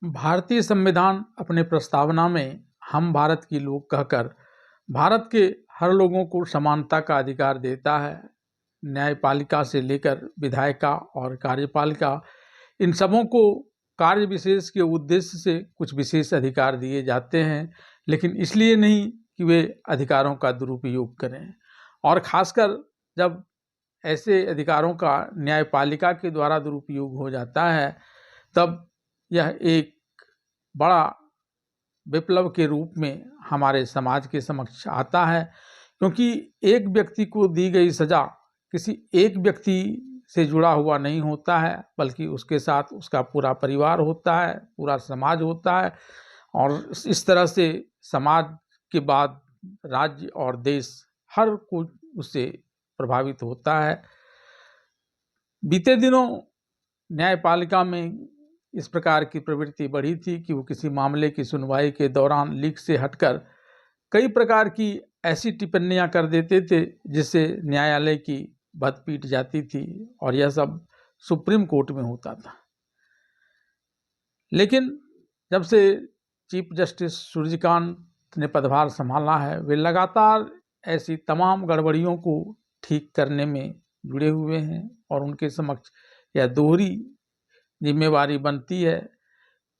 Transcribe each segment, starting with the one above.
भारतीय संविधान अपने प्रस्तावना में हम भारत की लोग कहकर भारत के हर लोगों को समानता का अधिकार देता है। न्यायपालिका से लेकर विधायिका और कार्यपालिका, इन सबों को कार्य विशेष के उद्देश्य से कुछ विशेष अधिकार दिए जाते हैं, लेकिन इसलिए नहीं कि वे अधिकारों का दुरुपयोग करें। और खासकर जब ऐसे अधिकारों का न्यायपालिका के द्वारा दुरुपयोग हो जाता है, तब यह एक बड़ा विप्लव के रूप में हमारे समाज के समक्ष आता है। क्योंकि एक व्यक्ति को दी गई सजा किसी एक व्यक्ति से जुड़ा हुआ नहीं होता है, बल्कि उसके साथ उसका पूरा परिवार होता है, पूरा समाज होता है, और इस तरह से समाज के बाद राज्य और देश हर कोई उससे प्रभावित होता है। बीते दिनों न्यायपालिका में इस प्रकार की प्रवृत्ति बढ़ी थी कि वो किसी मामले की सुनवाई के दौरान लीक से हटकर कई प्रकार की ऐसी टिप्पणियां कर देते थे जिससे न्यायालय की बद पीट जाती थी, और यह सब सुप्रीम कोर्ट में होता था। लेकिन जब से चीफ जस्टिस सूर्यकांत ने पदभार संभाला है, वे लगातार ऐसी तमाम गड़बड़ियों को ठीक करने में जुड़े हुए हैं, और उनके समक्ष यह दोहरी जिम्मेवारी बनती है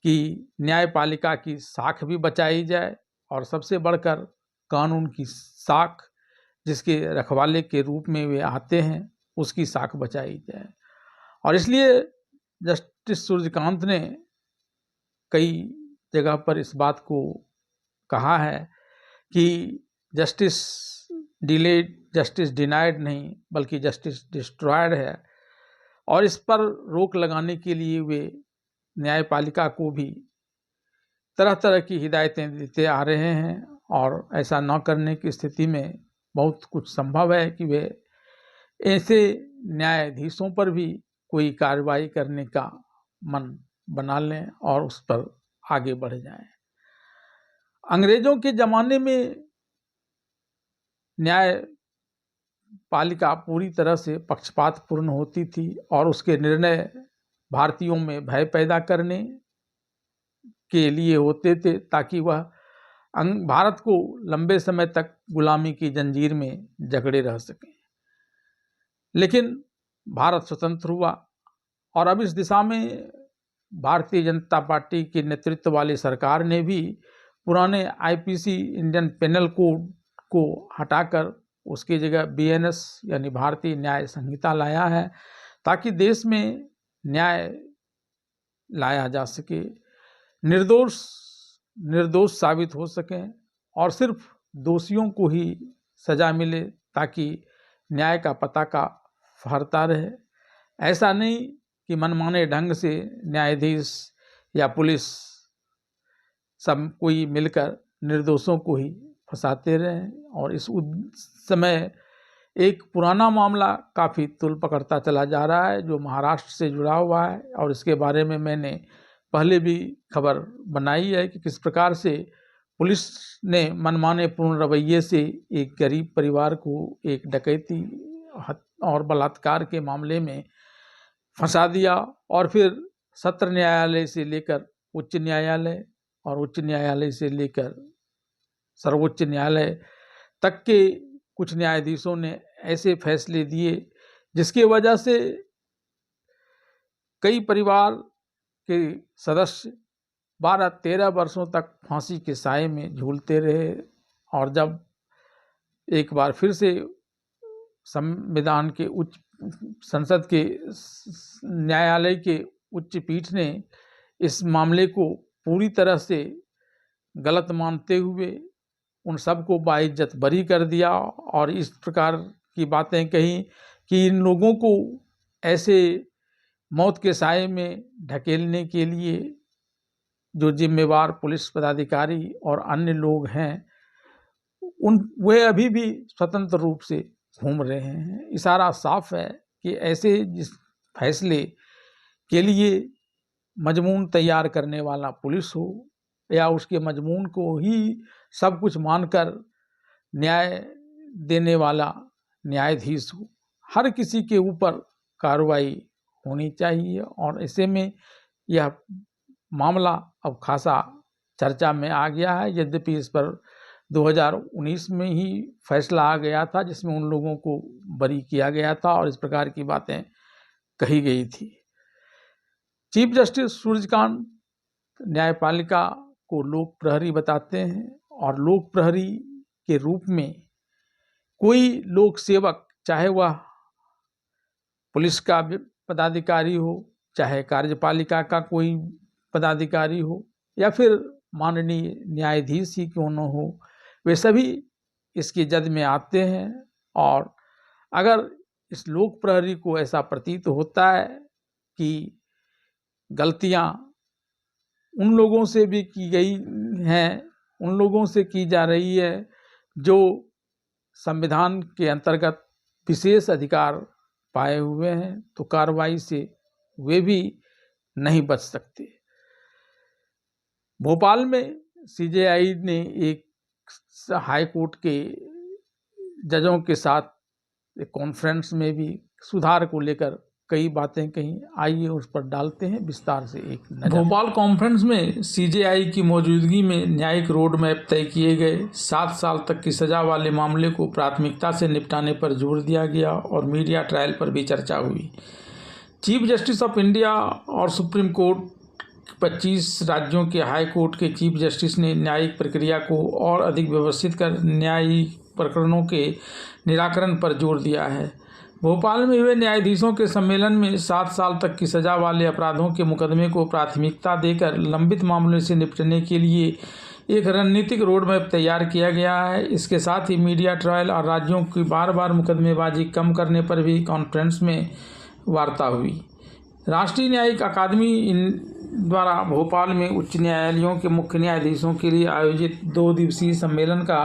कि न्यायपालिका की साख भी बचाई जाए, और सबसे बढ़कर कानून की साख, जिसके रखवाले के रूप में वे आते हैं, उसकी साख बचाई जाए। और इसलिए जस्टिस सूर्यकांत ने कई जगह पर इस बात को कहा है कि जस्टिस डिलेड, जस्टिस डिनाइड नहीं, बल्कि जस्टिस डिस्ट्रॉयड है। और इस पर रोक लगाने के लिए वे न्यायपालिका को भी तरह तरह की हिदायतें देते आ रहे हैं, और ऐसा न करने की स्थिति में बहुत कुछ संभव है कि वे ऐसे न्यायाधीशों पर भी कोई कार्रवाई करने का मन बना लें और उस पर आगे बढ़ जाएं। अंग्रेजों के ज़माने में न्यायपालिका पूरी तरह से पक्षपातपूर्ण होती थी, और उसके निर्णय भारतीयों में भय पैदा करने के लिए होते थे, ताकि वह भारत को लंबे समय तक गुलामी की जंजीर में जकड़े रह सकें। लेकिन भारत स्वतंत्र हुआ, और अब इस दिशा में भारतीय जनता पार्टी के नेतृत्व वाली सरकार ने भी पुराने आईपीसी इंडियन पेनल कोड को हटाकर उसकी जगह बीएनएस यानी भारतीय न्याय संहिता लाया है, ताकि देश में न्याय लाया जा सके, निर्दोष साबित हो सकें, और सिर्फ दोषियों को ही सजा मिले, ताकि न्याय का पताका फहरता रहे। ऐसा नहीं कि मनमाने ढंग से न्यायाधीश या पुलिस सब कोई मिलकर निर्दोषों को ही फंसाते रहे। और इस समय एक पुराना मामला काफ़ी तुल पकड़ता चला जा रहा है, जो महाराष्ट्र से जुड़ा हुआ है, और इसके बारे में मैंने पहले भी खबर बनाई है कि किस प्रकार से पुलिस ने मनमाने पूर्ण रवैये से एक गरीब परिवार को एक डकैती और बलात्कार के मामले में फंसा दिया, और फिर सत्र न्यायालय से लेकर उच्च न्यायालय, और उच्च न्यायालय से लेकर सर्वोच्च न्यायालय तक के कुछ न्यायाधीशों ने ऐसे फैसले दिए जिसकी वजह से कई परिवार के सदस्य 12-13 वर्षों तक फांसी के साए में झूलते रहे। और जब एक बार फिर से संविधान के संसद के न्यायालय के उच्च पीठ ने इस मामले को पूरी तरह से गलत मानते हुए उन सबको बाइज्जत बरी कर दिया, और इस प्रकार की बातें कही कि इन लोगों को ऐसे मौत के साए में ढकेलने के लिए जो जिम्मेवार पुलिस पदाधिकारी और अन्य लोग हैं, वे अभी भी स्वतंत्र रूप से घूम रहे हैं। इशारा साफ है कि ऐसे जिस फैसले के लिए मजमून तैयार करने वाला पुलिस हो, या उसके मजमून को ही सब कुछ मानकर न्याय देने वाला न्यायाधीश हो, हर किसी के ऊपर कार्रवाई होनी चाहिए। और ऐसे में यह मामला अब खासा चर्चा में आ गया है। यद्यपि इस पर 2019 में ही फैसला आ गया था, जिसमें उन लोगों को बरी किया गया था और इस प्रकार की बातें कही गई थी। चीफ जस्टिस सूर्यकांत न्यायपालिका को लोक प्रहरी बताते हैं और लोक प्रहरी के रूप में कोई लोक सेवक, चाहे वह पुलिस का पदाधिकारी हो, चाहे कार्यपालिका का कोई पदाधिकारी हो, या फिर माननीय न्यायाधीश ही क्यों न हो, वे सभी इसकी जद में आते हैं। और अगर इस लोक प्रहरी को ऐसा प्रतीत होता है कि गलतियां उन लोगों से भी की गई हैं, उन लोगों से की जा रही है जो संविधान के अंतर्गत विशेष अधिकार पाए हुए हैं, तो कार्रवाई से वे भी नहीं बच सकते। भोपाल में सीजेआई ने एक हाई कोर्ट के जजों के साथ एक कॉन्फ्रेंस में भी सुधार को लेकर कई बातें कहीं। आइए उस पर डालते हैं विस्तार से एक नजर। भोपाल कॉन्फ्रेंस में सीजेआई की मौजूदगी में न्यायिक रोड मैप तय किए गए। 7 साल तक की सजा वाले मामले को प्राथमिकता से निपटाने पर जोर दिया गया और मीडिया ट्रायल पर भी चर्चा हुई। चीफ जस्टिस ऑफ इंडिया और सुप्रीम कोर्ट 25 राज्यों के हाई कोर्ट के चीफ जस्टिस ने न्यायिक प्रक्रिया को और अधिक व्यवस्थित कर न्यायिक प्रकरणों के निराकरण पर जोर दिया है। भोपाल में हुए न्यायाधीशों के सम्मेलन में 7 साल तक की सजा वाले अपराधों के मुकदमे को प्राथमिकता देकर लंबित मामलों से निपटने के लिए एक रणनीतिक रोड मैप तैयार किया गया है। इसके साथ ही मीडिया ट्रायल और राज्यों की बार बार मुकदमेबाजी कम करने पर भी कॉन्फ्रेंस में वार्ता हुई। राष्ट्रीय न्यायिक अकादमी द्वारा भोपाल में उच्च न्यायालयों के मुख्य न्यायाधीशों के लिए आयोजित 2 दिवसीय सम्मेलन का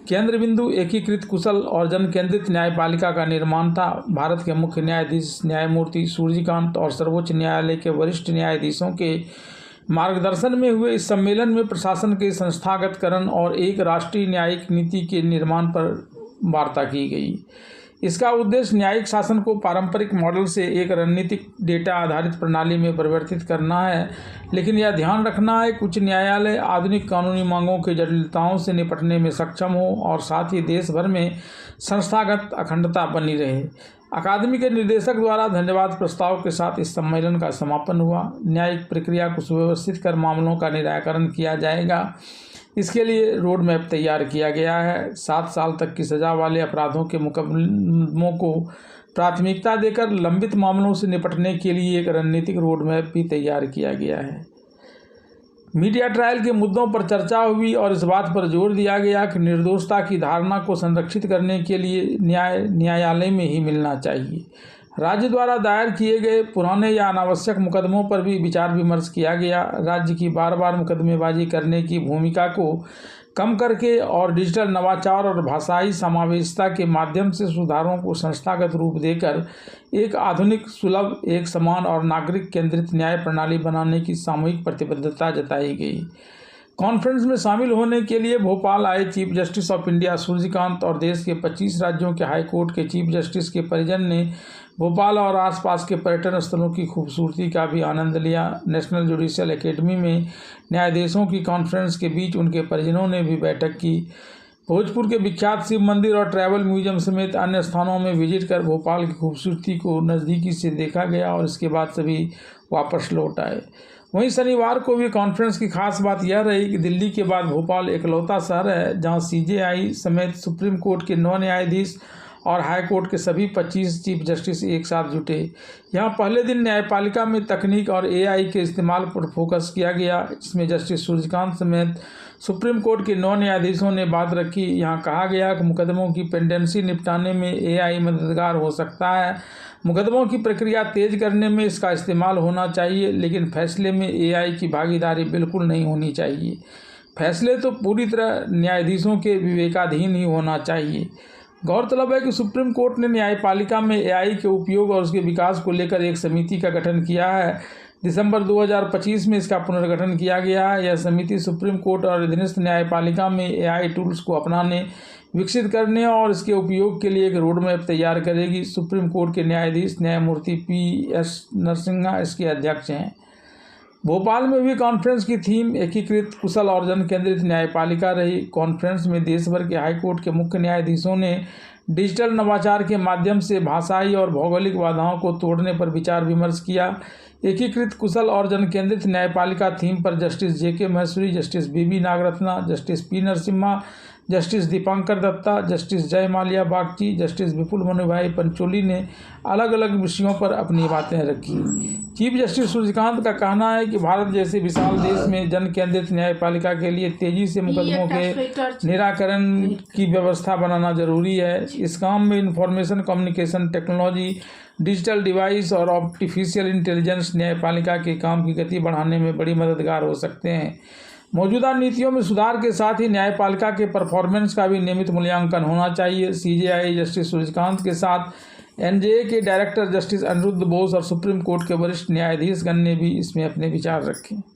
केंद्र बिंदु एकीकृत कुशल और जन केंद्रित न्यायपालिका का निर्माण था। भारत के मुख्य न्यायाधीश न्यायमूर्ति सूर्यकांत और सर्वोच्च न्यायालय के वरिष्ठ न्यायाधीशों के मार्गदर्शन में हुए इस सम्मेलन में प्रशासन के संस्थागतकरण और एक राष्ट्रीय न्यायिक नीति के निर्माण पर वार्ता की गई। इसका उद्देश्य न्यायिक शासन को पारंपरिक मॉडल से एक रणनीतिक डेटा आधारित प्रणाली में परिवर्तित करना है, लेकिन यह ध्यान रखना है कि उच्च न्यायालय आधुनिक कानूनी मांगों की जटिलताओं से निपटने में सक्षम हो और साथ ही देश भर में संस्थागत अखंडता बनी रहे। अकादमी के निदेशक द्वारा धन्यवाद प्रस्ताव के साथ इस सम्मेलन का समापन हुआ। न्यायिक प्रक्रिया को सुव्यवस्थित कर मामलों का निराकरण किया जाएगा। इसके लिए रोड मैप तैयार किया गया है। 7 साल तक की सजा वाले अपराधों के मुकदमों को प्राथमिकता देकर लंबित मामलों से निपटने के लिए एक रणनीतिक रोड मैप भी तैयार किया गया है। मीडिया ट्रायल के मुद्दों पर चर्चा हुई और इस बात पर जोर दिया गया कि निर्दोषता की धारणा को संरक्षित करने के लिए न्यायालय में ही मिलना चाहिए। राज्य द्वारा दायर किए गए पुराने या अनावश्यक मुकदमों पर भी विचार विमर्श किया गया। राज्य की बार बार मुकदमेबाजी करने की भूमिका को कम करके और डिजिटल नवाचार और भाषाई समावेशिता के माध्यम से सुधारों को संस्थागत रूप देकर एक आधुनिक, सुलभ, एक समान और नागरिक केंद्रित न्याय प्रणाली बनाने की सामूहिक प्रतिबद्धता जताई गई। कॉन्फ्रेंस में शामिल होने के लिए भोपाल आए chief justice of India Suryakant और देश के 25 राज्यों के हाई कोर्ट के चीफ जस्टिस के परिजन ने भोपाल और आसपास के पर्यटन स्थलों की खूबसूरती का भी आनंद लिया। नेशनल जुडिशियल एकेडमी में न्यायाधीशों की कॉन्फ्रेंस के बीच उनके परिजनों ने भी बैठक की। भोजपुर के विख्यात शिव मंदिर और ट्रैवल म्यूजियम समेत अन्य स्थानों में विजिट कर भोपाल की खूबसूरती को नज़दीकी से देखा गया और इसके बाद सभी वापस लौट आए। वहीं शनिवार को भी कॉन्फ्रेंस की खास बात यह रही कि दिल्ली के बाद भोपाल एकलौता शहर है जहां सीजेआई समेत सुप्रीम कोर्ट के 9 न्यायाधीश और हाई कोर्ट के सभी 25 चीफ जस्टिस एक साथ जुटे। यहां पहले दिन न्यायपालिका में तकनीक और एआई के इस्तेमाल पर फोकस किया गया, जिसमें जस्टिस सूर्यकांत समेत सुप्रीम कोर्ट के 9 न्यायाधीशों ने बात रखी। यहां कहा गया कि मुकदमों की पेंडेंसी निपटाने में एआई मददगार हो सकता है। मुकदमों की प्रक्रिया तेज करने में इसका इस्तेमाल होना चाहिए, लेकिन फैसले में एआई की भागीदारी बिल्कुल नहीं होनी चाहिए। फैसले तो पूरी तरह न्यायाधीशों के विवेकाधीन ही होना चाहिए। गौरतलब है कि सुप्रीम कोर्ट ने न्यायपालिका में एआई के उपयोग और उसके विकास को लेकर एक समिति का गठन किया है। दिसंबर 2025 में इसका पुनर्गठन किया गया है। यह समिति सुप्रीम कोर्ट और अधीनस्थ न्यायपालिका में एआई टूल्स को अपनाने, विकसित करने और इसके उपयोग के लिए एक रोड मैप तैयार करेगी। सुप्रीम कोर्ट के न्यायाधीश न्यायमूर्ति पी.एस. नरसिम्हा इसके अध्यक्ष हैं। भोपाल में हुई कॉन्फ्रेंस की थीम एकीकृत, कुशल और जन केंद्रित न्यायपालिका रही। कॉन्फ्रेंस में देश भर के हाईकोर्ट के मुख्य न्यायाधीशों ने डिजिटल नवाचार के माध्यम से भाषाई और भौगोलिक बाधाओं को तोड़ने पर विचार विमर्श किया। एकीकृत, कुशल और जन केंद्रित न्यायपालिका थीम पर justice J K. Maheshwari, justice B B. Nagarathna, justice P. Narasimha, justice Dipankar Datta, justice Joymalya Bagchi, justice Vipul Manubhai Pancholi ने अलग अलग विषयों पर अपनी बातें रखी। चीफ जस्टिस सूर्यकांत का कहना है कि भारत जैसे विशाल देश में जन केंद्रित न्यायपालिका के लिए तेजी से मुकदमों के निराकरण की व्यवस्था बनाना जरूरी है। इस काम में information communication technology, digital device और आर्टिफिशियल इंटेलिजेंस न्यायपालिका के काम की गति बढ़ाने में बड़ी मददगार हो सकते हैं। मौजूदा नीतियों में सुधार के साथ ही न्यायपालिका के परफॉर्मेंस का भी नियमित मूल्यांकन होना चाहिए। सीजेआई जस्टिस सूर्यकांत के साथ एनजेए के डायरेक्टर जस्टिस अनिरुद्ध बोस और सुप्रीम कोर्ट के वरिष्ठ न्यायाधीशगण ने भी इसमें अपने विचार रखे।